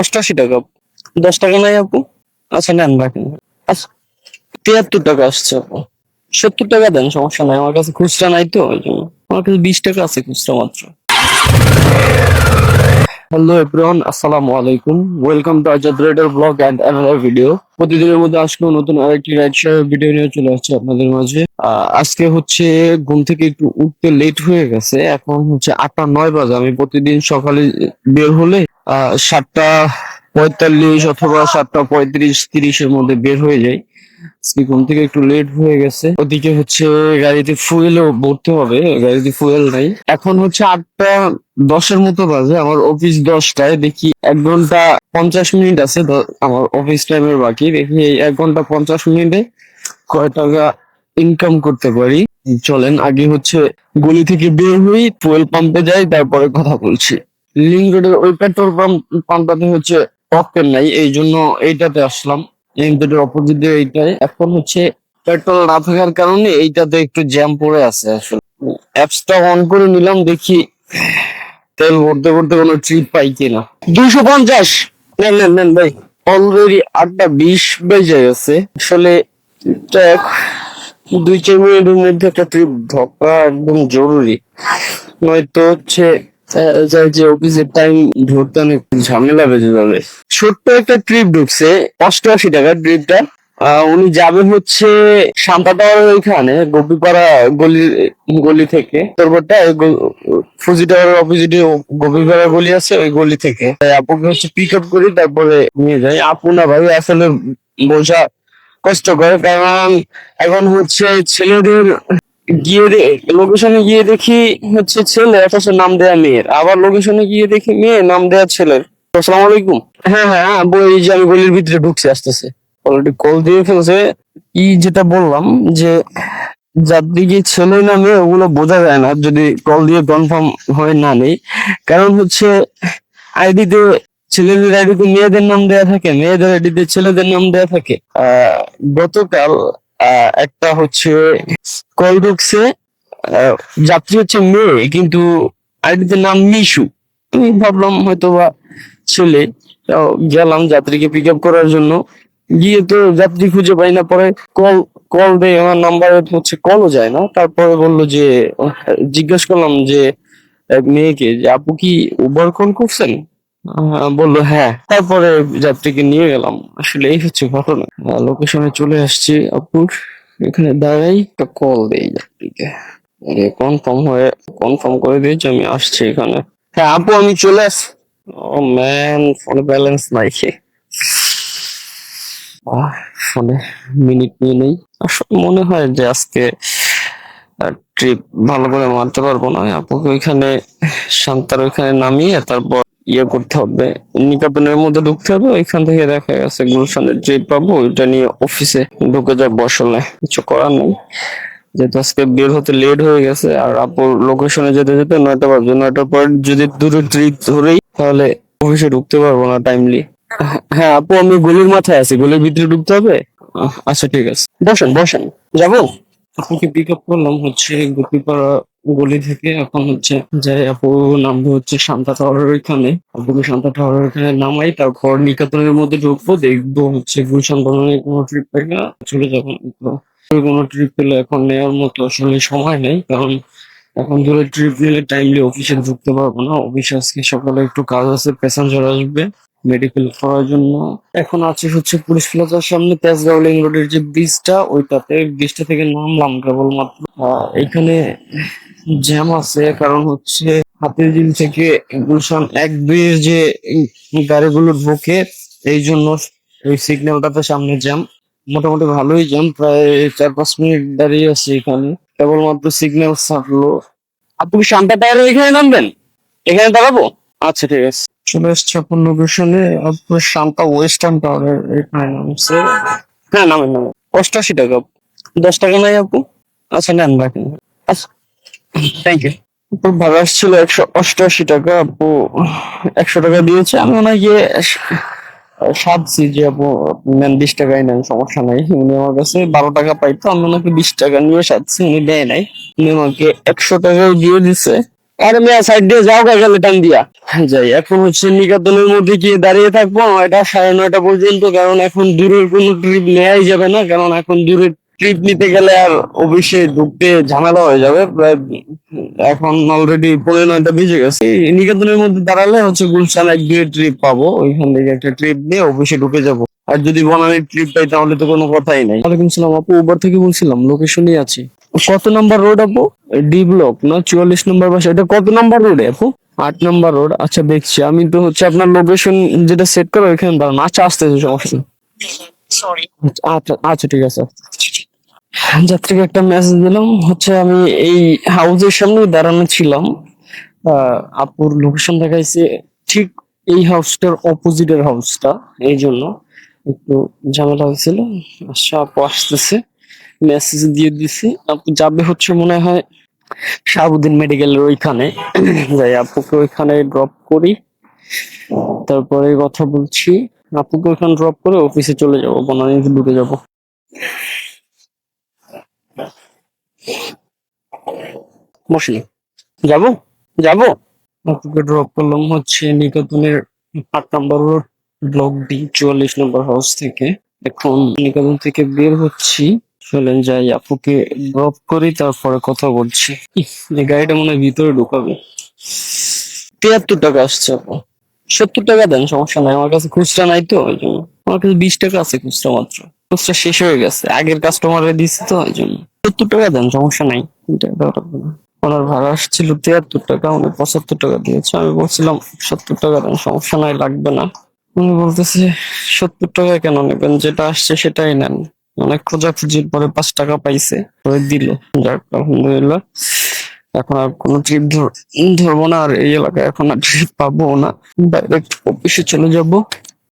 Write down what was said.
88 টাকা। 10 টাকা নাই আপু? আচ্ছা নেন রাখেন। আচ্ছা 73 টাকা আসছে আপু। 70 টাকা দেন, সমস্যা নাই, আমার কাছে খুচরা নাই তো ওই জন্য। আমার কাছে 20 টাকা আছে খুচরা মাত্র। হ্যালো এভরিওয়ান, আসসালামু আলাইকুম। Welcome to Azad rider blog and another video. প্রতিদিনের মধ্যে আজকেও নতুন আরেকটি রাইড শেয়ার ভিডিও নিয়ে চলে আসছে আপনাদের মাঝে। আজকে হচ্ছে ঘুম থেকে একটু উঠতে লেট হয়ে গেছে, এখন হচ্ছে 8টা 9 বাজে। আমি প্রতিদিন সকালে বের হলে 7টা 45 অথবা 7টা 35 30-এর মধ্যে বের হয়ে যাই। আজকে ঘুম থেকে একটু লেট হয়ে গেছে, ওদিকে হচ্ছে গাড়িতে ফুয়েলও ভরতে হবে, গাড়িতে ফুয়েল নাই। এখন হচ্ছে 8টা 10-এর মতো বাজে, আমার অফিস 10টায়। দেখি 1 ঘন্টা 50 মিনিট আছে আমার অফিস টাইমের বাকি। দেখি এই 1 ঘন্টা 50 মিনিটে কয় টাকা ইনকাম করতে পারি। চলেন আগে হচ্ছে গলি থেকে বের হই, ফুয়েল পাম্পে যাই, তারপরে কথা বলছি। লিংক রোডের ওই পেট্রোল পাম্পটাতে হচ্ছে অকটেন নাই, এই জন্য এইটাতে আসলাম। লিমিটেডের অপোজিটে এইটাই। এখন হচ্ছে পেট্রোল না থাকার কারণে এইটাতে একটু জ্যাম পড়ে আছে। আসলে অ্যাপসটা অন করে নিলাম, দেখি তেল ভরতে ভরতে কোনো ট্রিপ পাই কিনা। 250। নেন নেন নেন ভাই, অলরেডি 8টা 20 বেজে গেছে। আসলে এটা 2-4 মিনিটের মধ্যে একটা ট্রিপ ঢোকা একদম জরুরি, নয়তো হচ্ছে যাই যে অফিসের টাইম ধরতে অনেক ঝামেলা বেঁধে যাবে। ছোট্ট একটা ট্রিপ ঢুকছে, 88 টাকার ট্রিপটা। উনি যাবেন হচ্ছে শান্তা টাওয়ারের ওইখানে গোপীপাড়া গলি গলি থেকে। তারপরটা ফুজি টাওয়ারের অপোজিটে গোপীপাড়া গলি আছে, ওই গলি থেকে তাই আপুকে হচ্ছে পিক আপ করি, তারপরে নিয়ে যাই। আপু না ভাই আসলে বোঝা কষ্টকর, কারণ এখন হচ্ছে ছেলেদের লোকেশনে গিয়ে দেখি হচ্ছে ছেলে, অথচ নাম দেয়া মেয়ের, আবার লোকেশনে গিয়ে দেখি মেয়ে, নাম দেয়া ছেলের। আসসালামু আলাইকুম। হ্যাঁ হ্যাঁ হ্যাঁ, বই যে আমি গলির ভিতরে ঢুকছে, আসতেছে, অলরেডি কল দিয়ে ফেলছে। যেটা বললাম যে যাত্রী ছেলে না মেয়ে ওগুলো বোঝা যায় না যদি কল দিয়ে কনফার্ম হয়ে না নেই। কারণ হচ্ছে আইডিতে ছেলেদের আইডিতে মেয়েদের নাম দেয়া থাকে, মেয়েদের আইডিতে ছেলেদের নাম দেয়া থাকে। গতকাল একটা হচ্ছে কল ঢুকছে, আহ, যাত্রী হচ্ছে মেয়ে কিন্তু আইডিতে নাম মিশু। আমি ভাবলাম হয়তো বা ছেলে। তো গেলাম যাত্রীকে পিক আপ করার জন্য, গিয়ে তো যাত্রী খুঁজে পাই না। পরে কল কল দেয়, আমার নাম্বারে হচ্ছে কলও যায় না। তারপরে বললো যে জিজ্ঞেস করলাম যে এক মেয়েকে যে আপু কি উবার কল করছেন? বললো হ্যাঁ। তারপরে যাত্রীকে নিয়ে গেলাম। আসলে এই হচ্ছে ঘটনা। লোকেশনে চলে আসছি আপুর, এখানে দাঁড়াই, একটা কল দেই যাত্রীকে, কনফার্ম করে দিয়েছি আমি আসছি এখানে। হ্যাঁ আপু আমি চলে আসছি। ও ম্যান, ফোনে ব্যালেন্স নাই। আহ, ফোনে মিনিট নিয়ে নেই। আসলে মনে হয় যে আজকে ট্রিপ ভালো করে মারতে পারবো না। আপুকে ওইখানে শান্তার ওইখানে নামিয়ে তারপর ইয়ে করতে হবে, নিকাপনের মধ্যে ঢুকতে হবে। ওইখান থেকে দেখা গেছে গুলশানের ট্রিপ পাবো, ওইটা নিয়ে অফিসে ঢুকে যাবো। আসলে কিছু করার নেই, যেহেতু আজকে বের হতে লেট হয়ে গেছে। আর আপুর লোকেশনে যেতে যেতে 9টা বাজবে। 9টার পর যদি দুটো ট্রিপ ধরেই তাহলে অফিসে ঢুকতে পারবো না টাইমলি। হ্যাঁ আপু আমি গলির মাথায় আছি, গলির ভিতরে ঢুকতে হবে। আচ্ছা ঠিক আছে, বসেন বসেন। যাবো? আপুকে পিক আপ করলাম হচ্ছে গোপীপাড়া গলি থেকে। এখন হচ্ছে যাই, আপু নামবো হচ্ছে শান্তা টাওয়ারের ওইখানে। আপুকে শান্তা টাওয়ারের ওইখানে নামাই, তারপর নিকেতনের মধ্যে ঢুকবো, দেখবো হচ্ছে গুলশান বনানীর কোনো ট্রিপ পাই না, চলে যাবো। তো কোনো ট্রিপ পেলে এখন নেওয়ার মতো আসলে সময় নেই, কারণ এখন ধরে ট্রিপ নিলে টাইমলি অফিসে ঢুকতে পারবো না। অফিসে আজকে সকালে একটু কাজ আছে, প্যাসেঞ্জার আসবে মেডিকেল করার জন্য। এখন আছে হচ্ছে পুলিশ প্লাজার সামনে তেজগাঁও লিং রোডের যে ব্রিজটা, ওইটাতে। ব্রিজটা থেকে নামলাম কেবলমাত্র। এখানে জ্যাম আছে, কারণ হচ্ছে হাতিরঝিল থেকে গুলশান 1-2 এর যে গাড়িগুলো ঢোকে, এই জন্য এই সিগন্যালটাতে সামনে জ্যাম। মোটামুটি ভালোই জ্যাম, প্রায় 4-5 মিনিট দাঁড়িয়ে আছে এখানে, কেবলমাত্র সিগন্যাল ছাড়লো। আপনি কি শান্তা টায়ারের এখানে নামবেন? এখানে দাঁড়াবো? আচ্ছা ঠিক আছে। চলে এসছে আপনার লোকেশনে, আপনার শান্তা ওয়েস্টার্ন টাওয়ারের এখানে নামছে। হ্যাঁ নামেন নামেন। 88 টাকা। 10 টাকা নাই আপু? আচ্ছা নেন রাখেন। আচ্ছা থ্যাংক ইউ। আপুর ভাড়া আসছিল 188 টাকা। আপু 100 টাকা দিয়েছে। আমি ওনাকে সাধছি যে আপু আপনি নেন, 20 টাকাই নেন, সমস্যা নাই। উনি আমার কাছে 12 টাকা পাইতো, আমি ওনাকে 20 টাকা নিয়ে সাধছি, উনি দেয় নাই। উনি আমাকে 100 টাকাও দিয়ে দিছে। আরে মেয়া সাইড দিয়ে যাও গেলে টান দিয়া যাই। এখন হচ্ছে নিকেতনের মধ্যে গিয়ে দাঁড়িয়ে থাকবো এটা 9:30 পর্যন্ত, কারণ এখন দূরের কোনো ট্রিপ নেওয়াই যাবে না, কারণ এখন দূরের ট্রিপ নিতে গেলে আর অফিসে ঢুকতে ঝামেলা হয়ে যাবে প্রায়। এখন অলরেডি 9:30 বেজে গেছে। এই নিকেতনের মধ্যে দাঁড়ালে হচ্ছে গুলশান 1-2 ট্রিপ পাবো, ওইখান থেকে একটা ট্রিপ নিয়ে অফিসে ঢুকে যাবো। আর যদি বনানীর ট্রিপ পাই তাহলে তো কোনো কথাই নাই। ওয়ালাইকুম সালাম আপু, উবার থেকে বলছিলাম, লোকেশনই আছি। কত নাম্বার রোড আপু? ডি ব্লক না 44 নম্বর বাসা? এটা কত নাম্বার রোডে আপু? 8 নম্বর রোড। আচ্ছা দেখছি, আমি তো হচ্ছে আপনার লোকেশন যেটা সেট করো ওইখানে দাঁড়ান। আচ্ছা আসতেছে, সমস্যা নেই। আচ্ছা আচ্ছা ঠিক আছে। যাত্রীকে একটা মেসেজ দিলাম, হচ্ছে আমি এই হাউসের সামনে দাঁড়ানো ছিলাম। আপুর লোকেশন দেখাইছে ঠিক এই হাউসটার অপোজিটের হাউসটা, এই জন্য একটু ঝামেলা হয়েছিল। আচ্ছা আপু আসতেছে, মেসেজ দিয়ে দিছি। আপু যাবে হচ্ছে মনে হয় শাহাবুদ্দিন মেডিকেলের ওইখানে। যাই আপুকে ওইখানে ড্রপ করি, তারপরে কথা বলছি। আপুকে ওইখানে ড্রপ করে অফিসে চলে যাবো, বনানীতে ঢুকে যাবো। বসিনি, যাবো যাবো। আপুকে ড্রপ করলাম হচ্ছে নিকেতনের 8 নম্বর রোড, ব্লক ডি 44 নম্বর হাউস থেকে। এখন নিকেতন থেকে বের হচ্ছি, চলেন যাই আপুকে ড্রপ করি, তারপরে কথা বলছি। এই গাড়িটা মনে হয় ভিতরে ঢুকাবে। 73 টাকা আসছে আপু। 70 টাকা দেন, সমস্যা নাই, আমার কাছে খুচরা নাই তো ওই জন্য। আমার কাছে 20 টাকা আছে খুচরা মাত্র, খুচরা শেষ হয়ে গেছে, আগের কাস্টমারে দিচ্ছি তো ওই জন্য। 70 টাকা দেন, সমস্যা নাই। 3 টাকা দেওয়া লাগবে না। ওনার ভাড়া আসছিল 73 টাকা, উনি 75 টাকা দিয়েছে। আমি বলছিলাম 70 টাকা দেন, সমস্যা নাই, লাগবে না। উনি বলতেছে 70 টাকা কেন নেবেন, যেটা আসছে সেটাই নেন। অনেক খোঁজাখুঁজির পরে 5 টাকা পাইছে, তো দিল। যাক আলহামদুলিল্লাহ। এখন আর কোনো ট্রিপ ধরবো না, আর এই এলাকায় এখন আর ট্রিপ পাবো না, ডাইরেক্ট অফিসে চলে যাব।